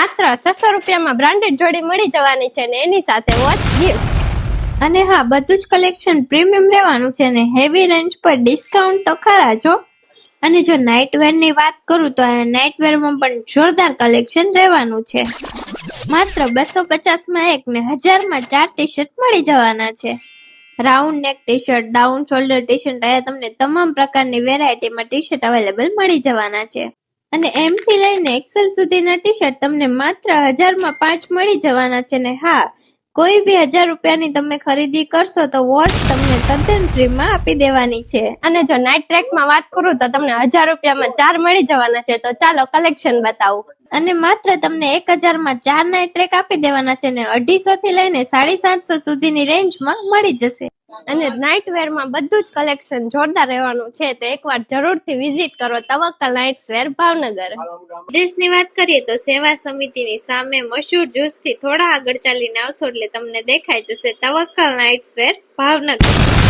માત્ર 600 રૂપિયામાં બ્રાન્ડેડ જોડી મળી જવાની છે ને એની સાથે વોચ ગિફ્ટ. અને હા, બધું જ કલેક્શન પ્રીમિયમ રહેવાનું છે ને હેવી રેન્જ પર ડિસ્કાઉન્ટ તો ખરા જ હો. અને જો નાઇટ વેર ની વાત કરું તો આ નાઇટ વેર માં પણ જોરદાર કલેક્શન રહેવાનું છે. માત્ર 250 માં એક ને 1000 માં 4 ટી શર્ટ મળી જવાના છે. રાઉન્ડ નેક T shirt, down shoulder T shirt, અહીંયા તમને તમામ પ્રકારની વેરાયટીમાં ટી શર્ટ અવેલેબલ મળી જવાના છે. અને એમ થી લઈને એક્સેલ સુધીના ટી શર્ટ તમને માત્ર 1000 માં 5 મળી જવાના છે. ને હા, કોઈ બી 1000 રૂપિયાની તમે ખરીદી કરશો તો વોચ તમને તદ્દન ફ્રીમાં આપી દેવાની છે. અને જો નાઇટ ટ્રેકમાં વાત કરું તો તમને 1000 રૂપિયામાં 4 મળી જવાના છે. તો ચાલો કલેક્શન બતાવું. અને માત્ર તમને 1000 માં 4 નાઇટ ટ્રેક આપી દેવાના છે ને 250 થી લઈને 750 સુધીની રેન્જમાં મળી જશે. અને નાઇટ વેરમાં બધું જ કલેક્શન જોરદાર રહેવાનું છે. તો એકવાર જરૂરથી વિઝિટ કરો તવક્કલ નાઇટ્સ વેર ભાવનગર. એડ્રેસની વાત કરીએ તો સેવા સમિતિની સામે મશહૂર જ્યુસથી થોડા આગળ ચાલીને આવશો એટલે તમને દેખાઈ જશે તવક્કલ નાઇટ્સ વેર ભાવનગર.